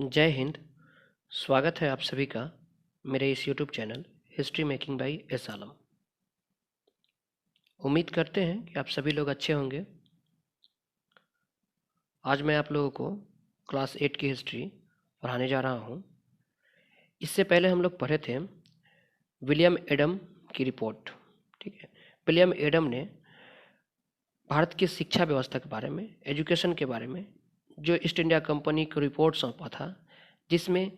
जय हिंद। स्वागत है आप सभी का मेरे इस YouTube channel history making by S Alam. उम्मीद करते हैं कि आप सभी लोग अच्छे होंगे। आज मैं आप लोगों को क्लास 8 की हिस्ट्री पढ़ाने जा रहा हूं। इससे पहले हम लोग पढ़े थे विलियम एडम की रिपोर्ट। ठीक है, विलियम एडम ने भारत की शिक्षा व्यवस्था के बारे में, एजुकेशन के बारे में जो ईस्ट इंडिया कंपनी को रिपोर्ट सौंपा था, जिसमें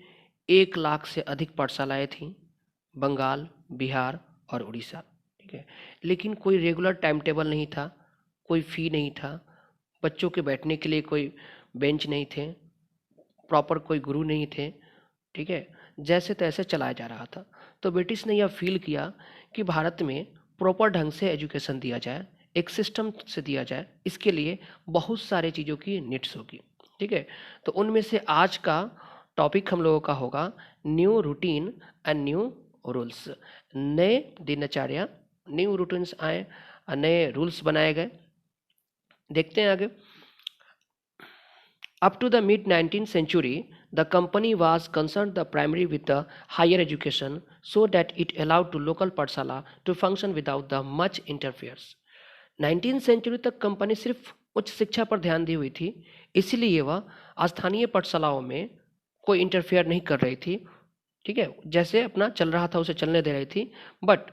1 लाख से अधिक पाठशालाएँ थीं, बंगाल, बिहार और उड़ीसा। ठीक है, लेकिन कोई रेगुलर टाइम टेबल नहीं था, कोई फ़ी नहीं था, बच्चों के बैठने के लिए कोई बेंच नहीं थे, प्रॉपर कोई गुरु नहीं थे। ठीक है, जैसे तैसे चलाया जा रहा था। तो ब्रिटिश ने यह फील किया कि भारत में प्रॉपर ढंग से एजुकेशन दिया जाए, एक सिस्टम से दिया जाए, इसके लिए बहुत सारे चीज़ों की नीड्स होगी। ठीक है, तो उनमें से आज का टॉपिक हम लोगों का होगा new routine and new rules. नए दिनचर्या, न्यू रूटीन्स आए, नए रूल्स बनाए गए। देखते हैं आगे। Up to the mid 19th century, the company was concerned the primary with the higher education so that it allowed to local pathshala to function without the much interference. 19th century तक company सिर्फ उच्च शिक्षा पर ध्यान दी हुई थी, इसीलिए वह स्थानीय पाठशालाओं में कोई इंटरफेयर नहीं कर रही थी। ठीक है, जैसे अपना चल रहा था उसे चलने दे रही थी। But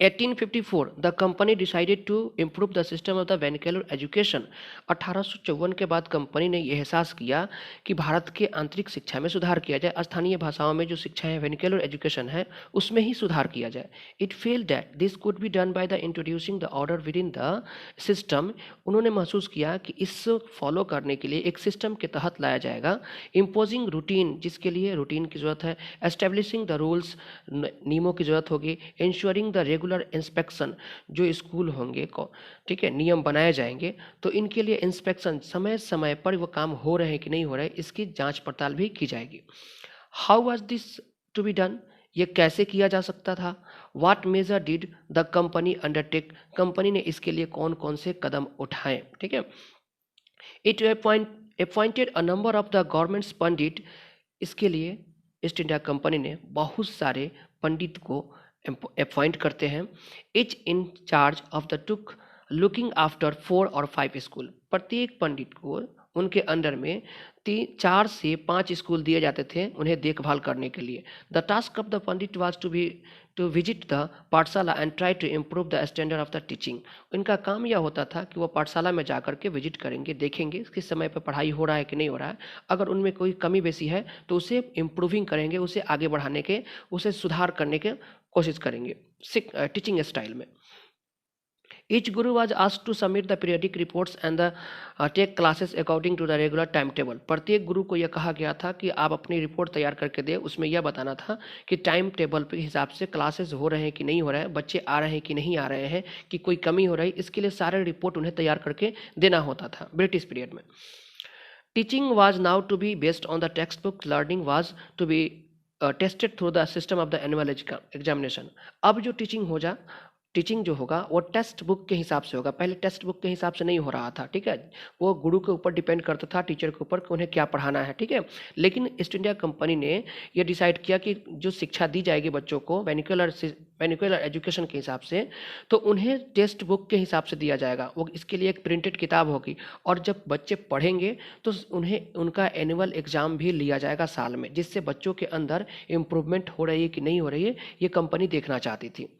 1854 the company decided to improve the system of the vernacular education. 1854 के बाद कंपनी ने यह एहसास किया कि भारत के आंतरिक शिक्षा में सुधार किया जाए, स्थानीय भाषाओं में जो शिक्षा है, वेनिकुलर एजुकेशन है, उसमें ही सुधार किया जाए। It feel that this could be done by the introducing the order with in the system. उन्होंने महसूस किया कि इस फॉलो करने के लिए एक सिस्टम के तहत लाया जाएगा। इम्पोजिंग रूटीन, जिसके लिए रूटीन की जरूरत है। एस्टेब्लिशिंग द रूल्स, नियमों की जरूरत होगी। इंश्योरिंग द रेगुलर इंस्पेक्शन, जो स्कूल होंगे को, ठीक है, नियम बनाए जाएंगे, तो इनके लिए इंस्पेक्शन, समय समय पर वो काम हो रहे हैं कि नहीं हो रहे, इसकी जांच पड़ताल भी की जाएगी। How was this to be done, ये कैसे किया जा सकता था। What major did the company undertake, company ने इसके लिए कौन कौन से कदम उठाए। ठीक है, it appointed a number of the government's pandit, इसके लिए ईस्ट इंडिया कंपनी ने बहुत सारे पंडित को अपॉइंट करते हैं। Etch in charge of the took looking after 4 और 5 स्कूल, प्रत्येक पंडित को उनके अंडर में 4 से 5 स्कूल दिए जाते थे उन्हें देखभाल करने के लिए। The task of the pandit was to visit the pathshala and try to improve the standard of the teaching. इनका काम यह होता था कि वो पाठशाला में जाकर के विजिट करेंगे, देखेंगे किस समय पर पढ़ाई हो रहा है कि नहीं हो रहा है। अगर उनमें कोई कमी बेसी है तो उसे इम्प्रूविंग करेंगे, उसे आगे बढ़ाने के, उसे सुधार करने के कोशिश करेंगे टीचिंग स्टाइल में। Each guru was asked to submit the periodic reports and take classes according to the regular timetable. प्रत्येक गुरु को यह कहा गया था कि आप अपनी रिपोर्ट तैयार करके दें, उसमें यह बताना था कि टाइम टेबल के हिसाब से क्लासेस हो रहे हैं कि नहीं हो रहे हैं, बच्चे आ रहे हैं कि नहीं आ रहे हैं, कि कोई कमी हो रही, इसके लिए सारे रिपोर्ट उन्हें तैयार करके देना होता था ब्रिटिश पीरियड में। Teaching was now to be based on the textbook. Learning was to be tested through the system of the annual examination. अब जो टीचिंग जो होगा वो टेक्स्ट बुक के हिसाब से होगा। पहले टेक्स्ट बुक के हिसाब से नहीं हो रहा था। ठीक है, वो गुरु के ऊपर डिपेंड करता था, टीचर के ऊपर, कि उन्हें क्या पढ़ाना है। ठीक है, लेकिन ईस्ट इंडिया कंपनी ने ये डिसाइड किया कि जो शिक्षा दी जाएगी बच्चों को वेनिकुलर एजुकेशन के हिसाब से, तो उन्हें टेक्स्ट बुक के हिसाब से दिया जाएगा। वो इसके लिए एक प्रिंटेड किताब होगी, और जब बच्चे पढ़ेंगे तो उन्हें उनका एनुअल एग्जाम भी लिया जाएगा साल में, जिससे बच्चों के अंदर इम्प्रूवमेंट हो रही है कि नहीं हो रही है, ये कंपनी देखना चाहती थी।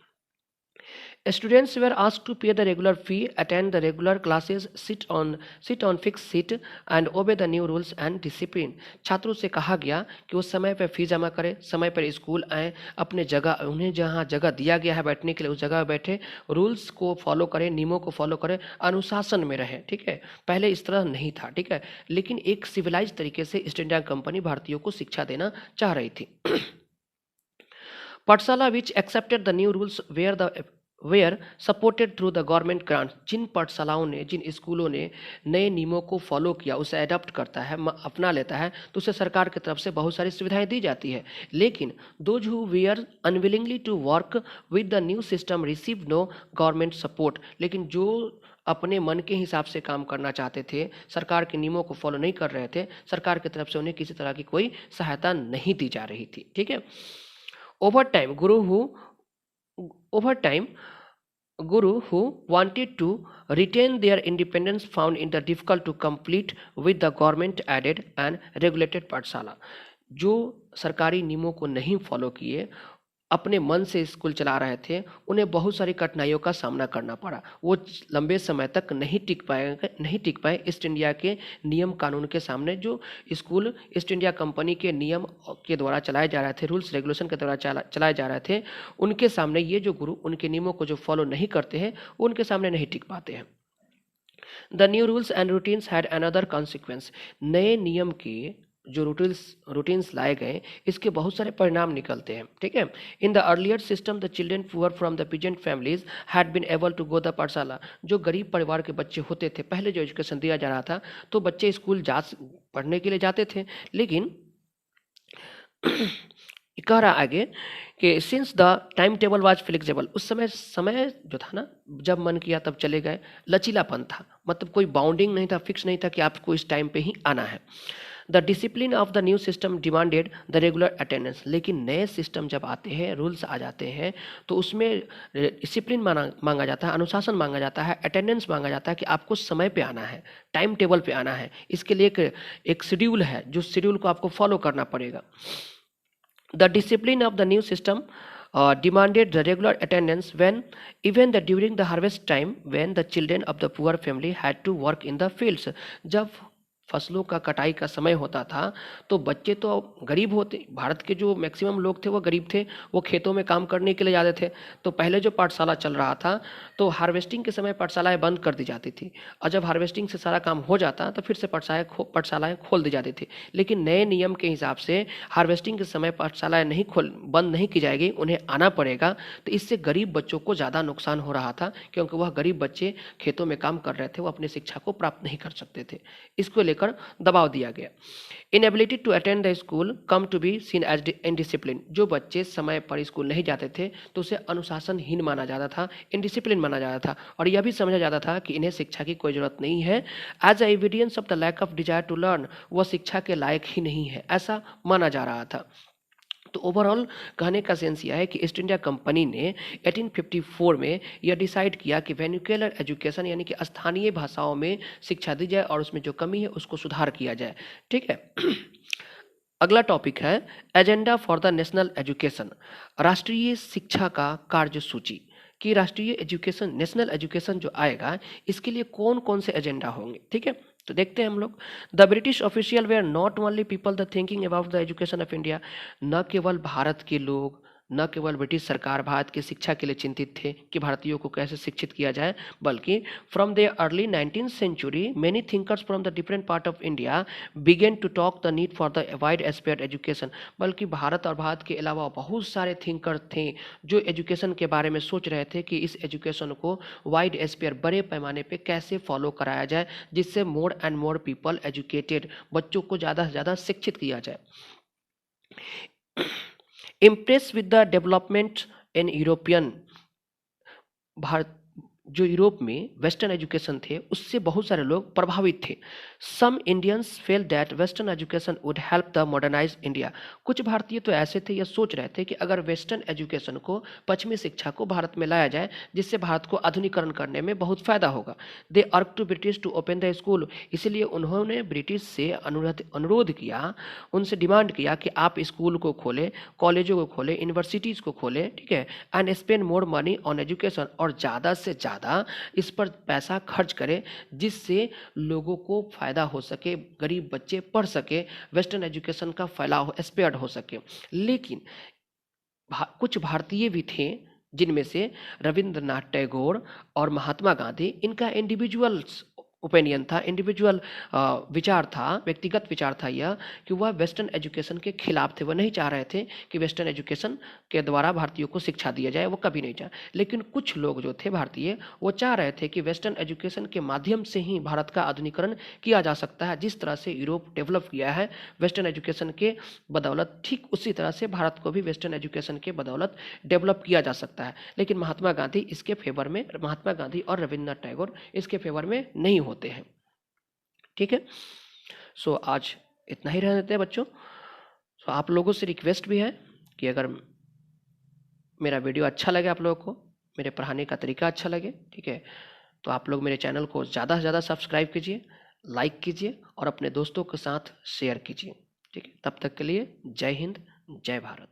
Students were asked to pay the regular fee, attend the regular classes, sit on fixed seat and obey the new rules and discipline. छात्रों से कहा गया कि वो समय पर फी जमा करें, समय पर स्कूल आएँ, अपने जगह, उन्हें जहाँ जगह दिया गया है बैठने के लिए उस जगह बैठे, रूल्स को फॉलो करें, नियमों को फॉलो करें, अनुशासन में रहें। ठीक है, पहले इस तरह नहीं था। ठीक है, लेकिन एक सिविलाइज तरीके से ईस्ट इंडिया कंपनी भारतीयों को शिक्षा देना चाह रही थी। पाठशाला which accepted the new rules were supported through the government grant, जिन पाठशालाओं ने, जिन स्कूलों ने नए नियमों को फॉलो किया, उसे अडॉप्ट करता है, अपना लेता है, तो उसे सरकार की तरफ से बहुत सारी सुविधाएं दी जाती है। लेकिन those who were unwillingly to work with the new system receive no government support, लेकिन जो अपने मन के हिसाब से काम करना चाहते थे, सरकार के नियमों को फॉलो नहीं कर रहे थे, सरकार की तरफ से उन्हें किसी तरह की कोई सहायता नहीं दी जा रही थी। ठीक है। Over time Guru who wanted to retain their independence found it difficult to compete with the government added and regulated पाठशाला। जो सरकारी नियमों को नहीं फॉलो किए, अपने मन से स्कूल चला रहे थे, उन्हें बहुत सारी कठिनाइयों का सामना करना पड़ा। वो लंबे समय तक नहीं टिक पाए ईस्ट इंडिया के नियम कानून के सामने। जो स्कूल ईस्ट इंडिया कंपनी के नियम के द्वारा चलाए जा रहे थे, रूल्स रेगुलेशन के द्वारा चलाए जा रहे थे, उनके सामने ये जो गुरु उनके नियमों को जो फॉलो नहीं करते हैं, वो उनके सामने नहीं टिक पाते हैं। The new rules and routines had another consequence, नए नियम के जो रूटीन्स लाए गए, इसके बहुत सारे परिणाम निकलते हैं। ठीक है। In the earlier system the children poor from the peasant families had been able to go the pathshala, जो गरीब परिवार के बच्चे होते थे, पहले जो एजुकेशन दिया जा रहा था, तो बच्चे स्कूल पढ़ने के लिए जाते थे। लेकिन कह रहा आगे कि since the time table was flexible, उस समय जो था ना, जब मन किया तब चले गए, लचीलापन था, मतलब कोई बाउंडिंग नहीं था, फिक्स नहीं था कि आपको इस टाइम पे ही आना है। The discipline of the new system demanded the regular attendance, लेकिन नए सिस्टम जब आते हैं, रूल्स आ जाते हैं, तो उसमें डिसिप्लिन मांगा जाता है, अनुशासन मांगा जाता है, अटेंडेंस मांगा जाता है कि आपको समय पे आना है, टाइम टेबल पे आना है। इसके लिए एक शेड्यूल है, जो शेड्यूल को आपको फॉलो करना पड़ेगा। The discipline of the new system demanded the regular attendance when even during the harvest time, when the children of the poor family had to work in the fields। जब फसलों का कटाई का समय होता था, तो बच्चे तो गरीब होते, भारत के जो मैक्सिमम लोग थे वो गरीब थे, वो खेतों में काम करने के लिए जाते थे। तो पहले जो पाठशाला चल रहा था, तो हार्वेस्टिंग के समय पाठशालाएं बंद कर दी जाती थी, और जब हार्वेस्टिंग से सारा काम हो जाता तो फिर से पाठशालाएं खोल दी जाती थी। लेकिन नए नियम के हिसाब से हार्वेस्टिंग के समय पाठशालाएं बंद नहीं की जाएगी, उन्हें आना पड़ेगा। तो इससे गरीब बच्चों को ज़्यादा नुकसान हो रहा था, क्योंकि वह गरीब बच्चे खेतों में काम कर रहे थे, वो अपनी शिक्षा को प्राप्त नहीं कर सकते थे। इसको लेकर दबाव दिया गया। Inability to attend the school come to be seen as indiscipline, जो बच्चे समय पर स्कूल नहीं जाते थे, तो उसे अनुशासनहीन माना जाता था, इनडिसिप्लिन माना जाता था, और यह भी समझा जाता था कि इन्हें शिक्षा की कोई जरूरत नहीं है। As a evidence of the lack of desire to learn, वह शिक्षा के लायक ही नहीं है, ऐसा माना जा रहा था। तो ओवरऑल कहने का सेंस यह है कि ईस्ट इंडिया कंपनी ने 1854 में यह डिसाइड किया कि वर्नाक्युलर एजुकेशन, यानी कि स्थानीय भाषाओं में शिक्षा दी जाए, और उसमें जो कमी है उसको सुधार किया जाए। ठीक है। अगला टॉपिक है agenda for the national education, राष्ट्रीय शिक्षा का कार्यसूची, कि राष्ट्रीय एजुकेशन, नेशनल एजुकेशन जो आएगा, इसके लिए कौन कौन से एजेंडा होंगे। ठीक है, तो देखते हैं हम लोग। The British official were not only people the thinking about the education of India, न केवल भारत के लोग, न केवल ब्रिटिश सरकार भारत की शिक्षा के लिए चिंतित थे कि भारतीयों को कैसे शिक्षित किया जाए, बल्कि from the early 19th century many thinkers from the different part of India began to talk the need for the wide aspire education, बल्कि भारत और भारत के अलावा बहुत सारे थिंकर थे जो एजुकेशन के बारे में सोच रहे थे कि इस एजुकेशन को वाइड एस्पेयर, बड़े पैमाने पे कैसे फॉलो कराया जाए, जिससे more and more people educated, बच्चों को ज़्यादा से ज़्यादा शिक्षित किया जाए। Impressed with the development in European, Bharat जो यूरोप में वेस्टर्न एजुकेशन थे, उससे बहुत सारे लोग प्रभावित थे। Some Indians felt that western education would help the modernise India, कुछ भारतीय तो ऐसे थे, ये सोच रहे थे कि अगर वेस्टर्न एजुकेशन को, पश्चिमी शिक्षा को भारत में लाया जाए, जिससे भारत को आधुनिकरण करने में बहुत फायदा होगा। They urge to British to open the school, इसलिए उन्होंने ब्रिटिश से अनुरोध किया, उनसे डिमांड किया कि आप स्कूल को खोलें, कॉलेजों को खोलें, यूनिवर्सिटीज़ को खोलें। ठीक है, and spend more money on education, और ज़्यादा से ज़्यादा इस पर पैसा खर्च करें, जिससे लोगों को फायदा हो सके, गरीब बच्चे पढ़ सके, वेस्टर्न एजुकेशन का फैलाव स्प्रेड हो सके। लेकिन कुछ भारतीय भी थे, जिनमें से रविंद्रनाथ टैगोर और महात्मा गांधी, इनका इंडिविजुअल्स ओपिनियन था, इंडिविजुअल विचार था, व्यक्तिगत विचार था यह कि वह वेस्टर्न एजुकेशन के खिलाफ थे। वह नहीं चाह रहे थे कि वेस्टर्न एजुकेशन के द्वारा भारतीयों को शिक्षा दिया जाए, वो कभी नहीं चाह। लेकिन कुछ लोग जो थे भारतीय, वो चाह रहे थे कि वेस्टर्न एजुकेशन के माध्यम से ही भारत का आधुनिकरण किया जा सकता है। जिस तरह से यूरोप डेवलप किया है वेस्टर्न एजुकेशन के बदौलत, ठीक उसी तरह से भारत को भी वेस्टर्न एजुकेशन के बदौलत डेवलप किया जा सकता है। लेकिन महात्मा गांधी इसके फेवर में, महात्मा गांधी और रविन्द्रनाथ टैगोर इसके फेवर में नहीं होते हैं। ठीक है, सो आज इतना ही रह देते हैं बच्चों। सो आप लोगों से रिक्वेस्ट भी है कि अगर मेरा वीडियो अच्छा लगे, आप लोगों को मेरे पढ़ाने का तरीका अच्छा लगे, ठीक है, तो आप लोग मेरे चैनल को ज़्यादा से ज़्यादा सब्सक्राइब कीजिए, लाइक कीजिए और अपने दोस्तों के साथ शेयर कीजिए। ठीक है, तब तक के लिए जय हिंद, जय भारत।